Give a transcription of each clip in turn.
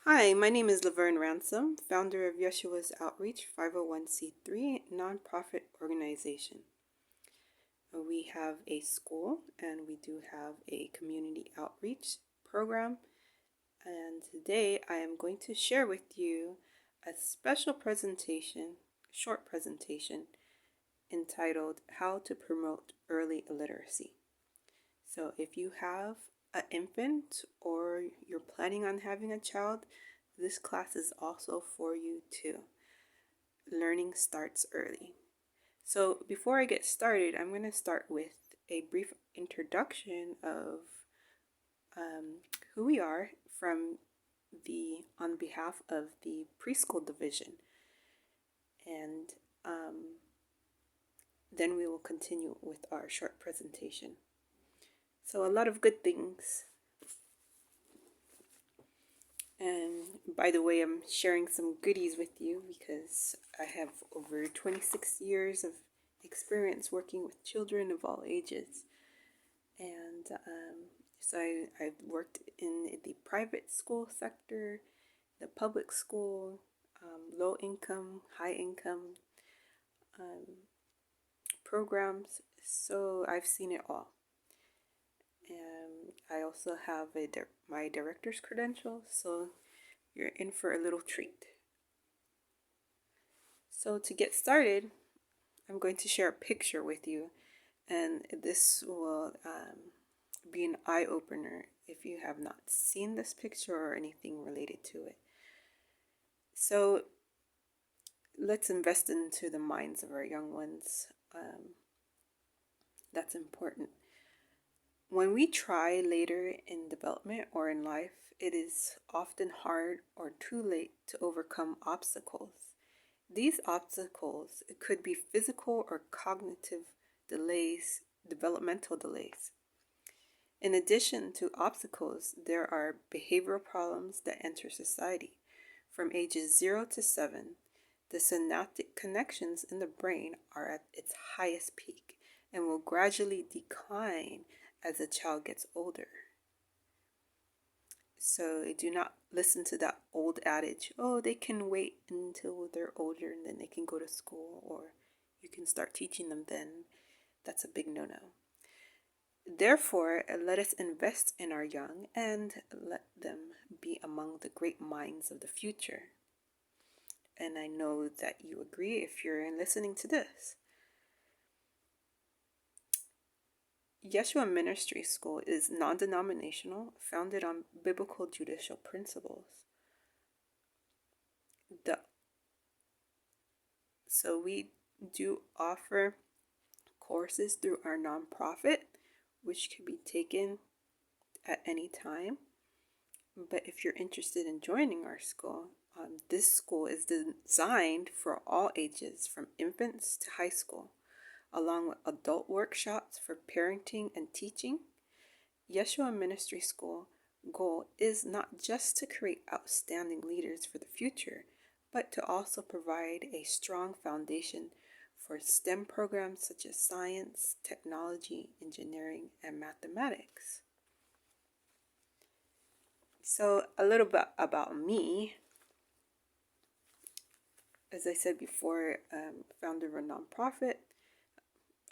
Hi, my name is Laverne Ransom, founder of Yeshua's Outreach 501c3 nonprofit organization. We have a school and we do have a community outreach program. And today I am going to share with you a special presentation, short presentation, entitled How to Promote Early Illiteracy. So if you have an infant or you're planning on having a child, this class is also for you too. Learning starts early. So before I get started, I'm going to start with a brief introduction of who we are on behalf of the preschool division, and then we will continue with our short presentation. So a lot of good things. And by the way, I'm sharing some goodies with you because I have over 26 years of experience working with children of all ages. And so I've worked in the private school sector, the public school, low income, high income programs. So I've seen it all. And I also have my director's credential, so you're in for a little treat. So to get started, I'm going to share a picture with you, and this will be an eye-opener if you have not seen this picture or anything related to it. So let's invest into the minds of our young ones. That's important. When we try later in development or in life, it is often hard or too late to overcome obstacles. These obstacles could be physical or cognitive delays, developmental delays. In addition to obstacles, there are behavioral problems that enter society. From ages 0 to 7, the synaptic connections in the brain are at its highest peak and will gradually decline as the child gets older. So do not listen to that old adage, oh, they can wait until they're older and then they can go to school, or you can start teaching them then. That's a big no-no. Therefore, let us invest in our young and let them be among the great minds of the future. And I know that you agree if you're listening to this. Yeshua Ministry School is non-denominational, founded on biblical judicial principles. So we do offer courses through our nonprofit, which can be taken at any time. But if you're interested in joining our school, this school is designed for all ages, from infants to high school, along with adult workshops for parenting and teaching. Yeshua Ministry School goal is not just to create outstanding leaders for the future, but to also provide a strong foundation for STEM programs such as science, technology, engineering, and mathematics. So a little bit about me. As I said before, founder of a nonprofit,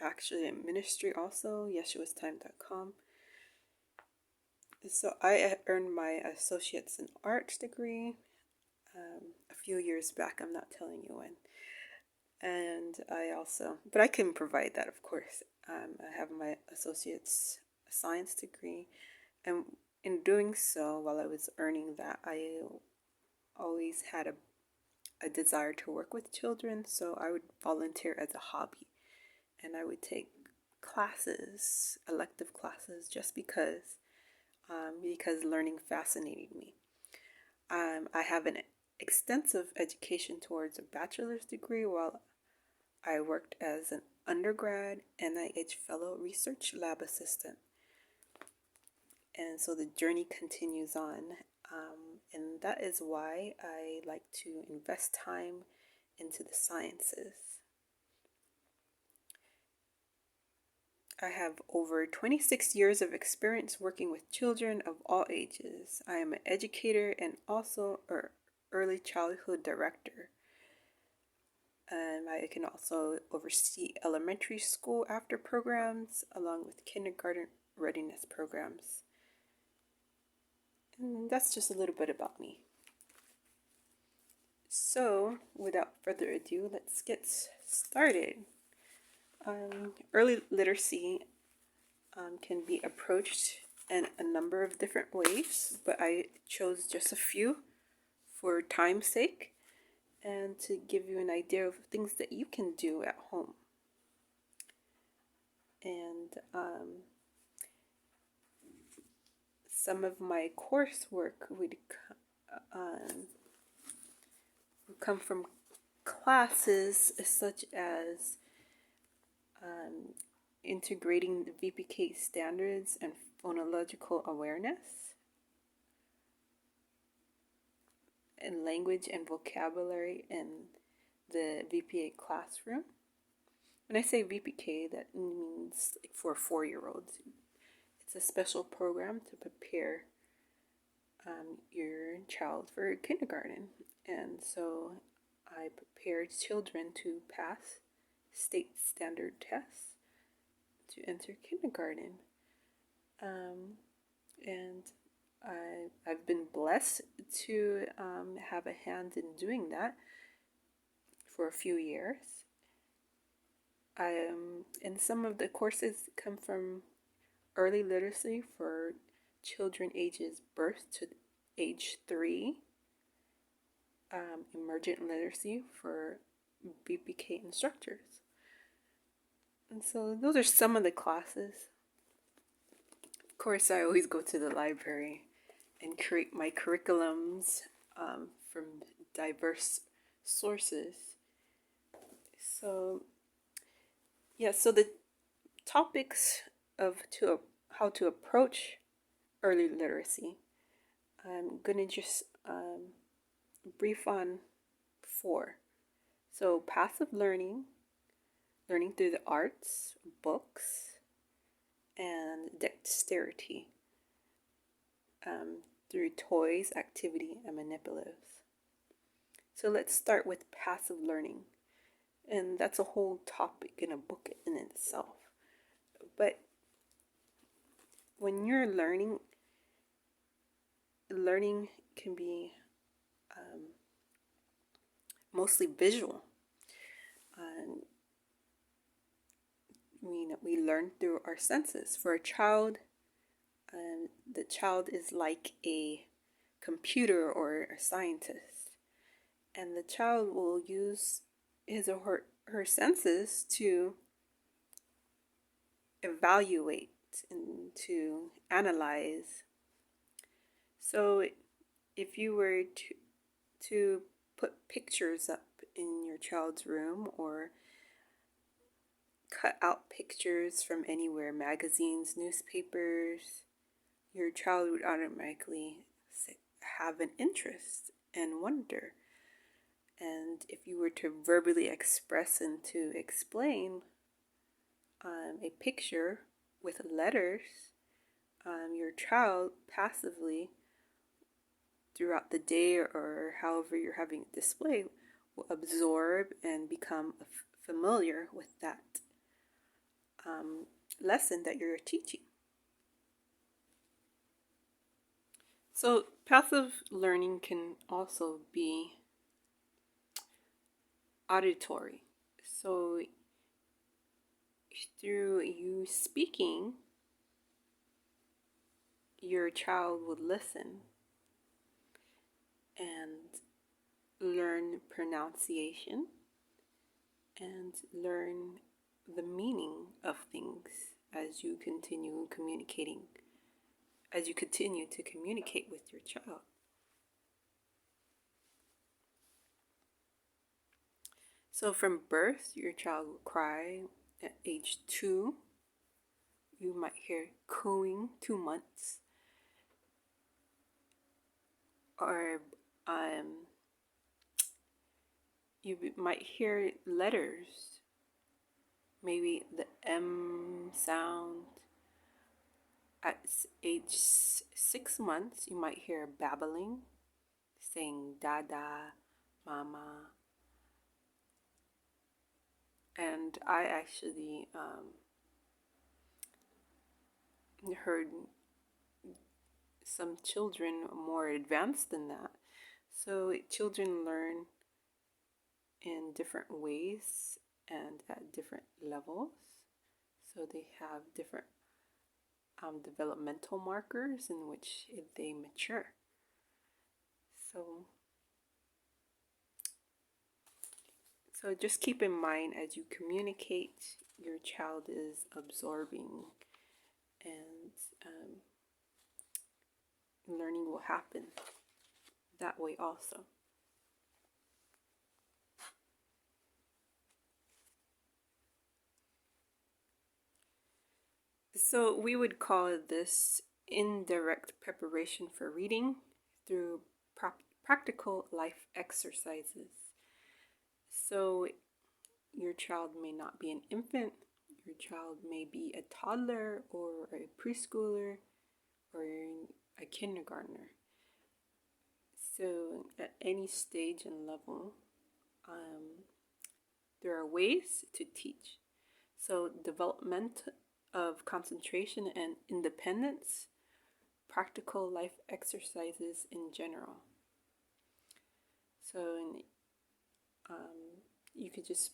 actually a ministry also, yeshuastime.com. So I earned my associate's in arts degree a few years back. I'm not telling you when. And but I can provide that, of course. I have my associate's science degree, and in doing so, while I was earning that, I always had a desire to work with children, so I would volunteer as a hobby, and I would take classes, elective classes, just because learning fascinated me. I have an extensive education towards a bachelor's degree while I worked as an undergrad NIH fellow research lab assistant. And so the journey continues on. And that is why I like to invest time into the sciences. I have over 26 years of experience working with children of all ages. I am an educator and also an early childhood director. I can also oversee elementary school after programs along with kindergarten readiness programs. And that's just a little bit about me. So, without further ado, let's get started. Early literacy can be approached in a number of different ways, but I chose just a few for time's sake and to give you an idea of things that you can do at home. And some of my coursework would come from classes such as integrating the VPK standards and phonological awareness, and language and vocabulary in the VPA classroom. When I say VPK, that means for 4-year-olds. It's a special program to prepare your child for kindergarten. And so I prepare children to pass state standard tests to enter kindergarten. And I've been blessed to have a hand in doing that for a few years. And some of the courses come from early literacy for children ages birth to age 3, emergent literacy for VPK instructors. And so those are some of the classes. Of course, I always go to the library and create my curriculums from diverse sources. So, so the topics of how to approach early literacy, I'm going to just brief on 4. So, passive learning, learning through the arts, books, and dexterity, through toys, activity, and manipulatives. So let's start with passive learning. And that's a whole topic in a book in itself. But when you're learning can be mostly visual. We learn through our senses. For a child, the child is like a computer or a scientist. And the child will use his or her senses to evaluate and to analyze. So if you were to put pictures up in your child's room or cut out pictures from anywhere, magazines, newspapers, your child would automatically have an interest and wonder. And if you were to verbally express and to explain a picture with letters, your child passively throughout the day or however you're having it displayed will absorb and become familiar with that lesson that you're teaching. So passive learning can also be auditory. So through you speaking, your child would listen and learn pronunciation and learn the meaning of things as you continue communicating, as you continue to communicate with your child. So from birth, your child will cry. At age 2, you might hear cooing, 2 months. Or you might hear letters maybe the M sound. At age 6 months, you might hear babbling, saying dada, mama. And I actually heard some children more advanced than that. So children learn in different ways and at different levels. So they have different developmental markers in which they mature. So, so just keep in mind as you communicate, your child is absorbing, and learning will happen that way also. So we would call this indirect preparation for reading through practical life exercises. So your child may not be an infant, your child may be a toddler or a preschooler or a kindergartner. So at any stage and level, there are ways to teach. So development of concentration and independence, practical life exercises in general. So you could just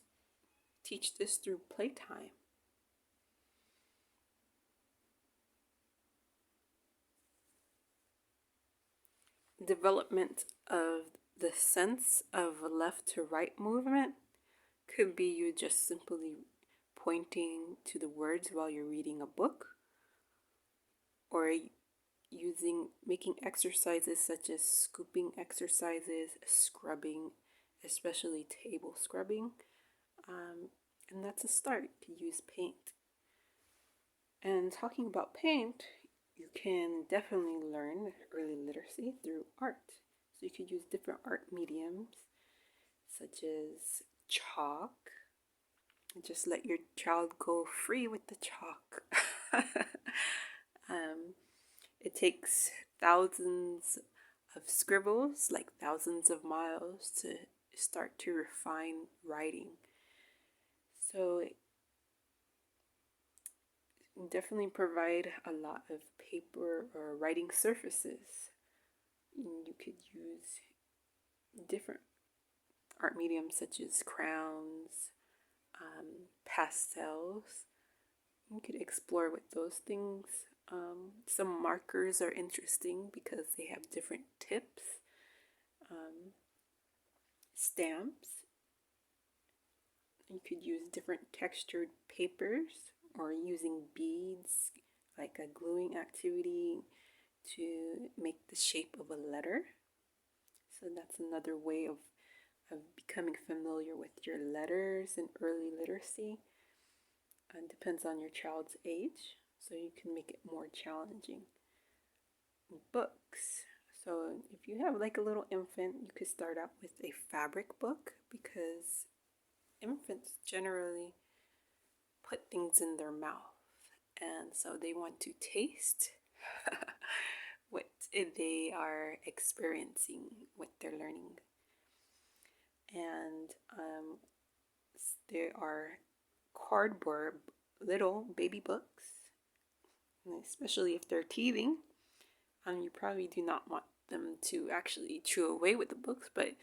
teach this through playtime. Development of the sense of left to right movement could be you just simply pointing to the words while you're reading a book, or making exercises such as scooping exercises, scrubbing, especially table scrubbing, and that's a start to use paint. And talking about paint, you can definitely learn early literacy through art. So you could use different art mediums such as chalk. Just let your child go free with the chalk. It takes thousands of scribbles, like thousands of miles, to start to refine writing. So definitely provide a lot of paper or writing surfaces. You could use different art mediums such as crowns, pastels. You could explore with those things. Some markers are interesting because they have different tips. Stamps. You could use different textured papers or using beads, like a gluing activity, to make the shape of a letter. So that's another way of becoming familiar with your letters in early literacy. It depends on your child's age, so you can make it more challenging. Books. So if you have like a little infant, you could start out with a fabric book, because infants generally put things in their mouth, and so they want to taste what they are experiencing, what they're learning. And there are cardboard little baby books, especially if they're teething. You probably do not want them to actually chew away with the books, but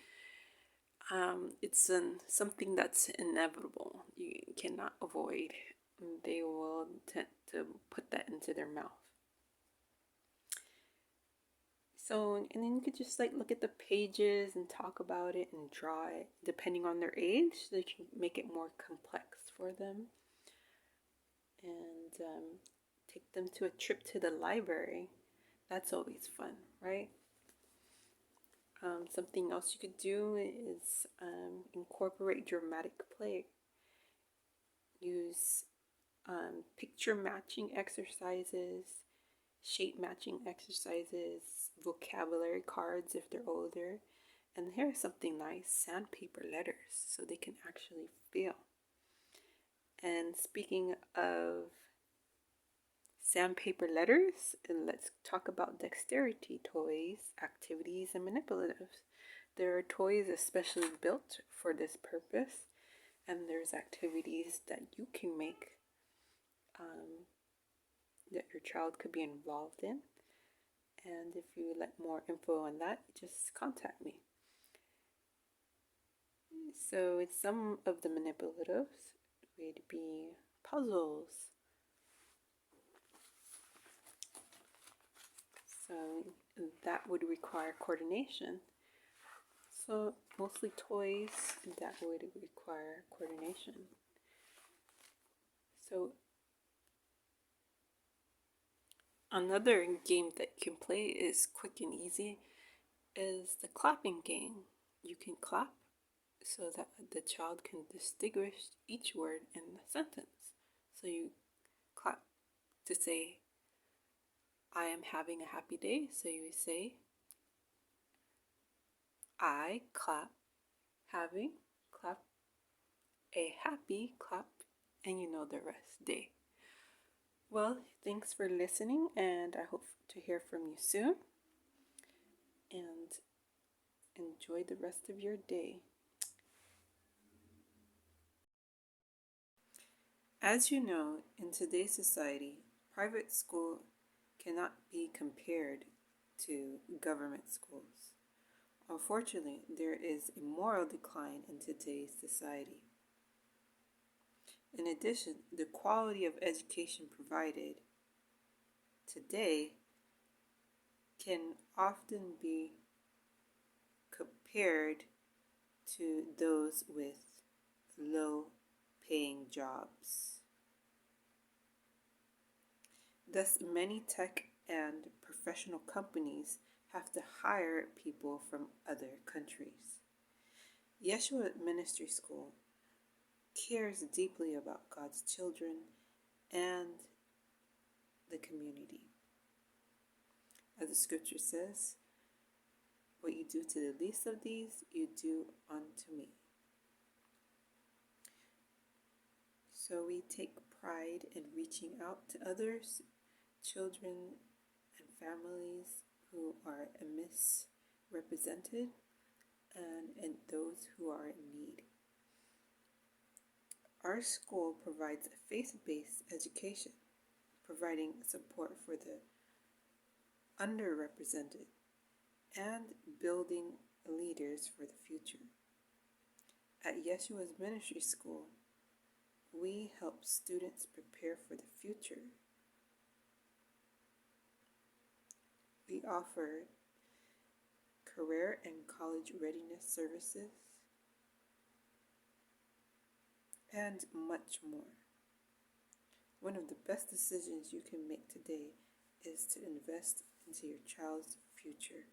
it's something that's inevitable. You cannot avoid. They will tend to put that into their mouth. So, and then you could just like look at the pages and talk about it and draw it, depending on their age, so you can make it more complex for them. And take them to a trip to the library. That's always fun, right? Something else you could do is incorporate dramatic play. Use picture matching exercises, shape matching exercises, vocabulary cards if they're older. And here's something nice, sandpaper letters, so they can actually feel. And speaking of sandpaper letters, and let's talk about dexterity toys, activities, and manipulatives. There are toys especially built for this purpose, and there's activities that you can make that your child could be involved in. And if you would like more info on that, just contact me. So, with some of the manipulatives would be puzzles. So, that would require coordination. So, mostly toys that would require coordination. So, another game that you can play is quick and easy is the clapping game. You can clap so that the child can distinguish each word in the sentence. So you clap to say, I am having a happy day. So you say, I clap, having, clap, a happy clap, and you know the rest, day. Well, thanks for listening, and I hope to hear from you soon. And enjoy the rest of your day. As you know, in today's society, private school cannot be compared to government schools. Unfortunately, there is a moral decline in today's society. In addition, the quality of education provided today can often be compared to those with low paying jobs. Thus, many tech and professional companies have to hire people from other countries. Yeshua Ministry School cares deeply about God's children and the community. As the scripture says, what you do to the least of these, you do unto me. So we take pride in reaching out to others, children and families who are misrepresented, and those who are in need. Our school provides a faith-based education, providing support for the underrepresented and building leaders for the future. At Yeshua's Ministry School, we help students prepare for the future. We offer career and college readiness services and much more. One of the best decisions you can make today is to invest into your child's future.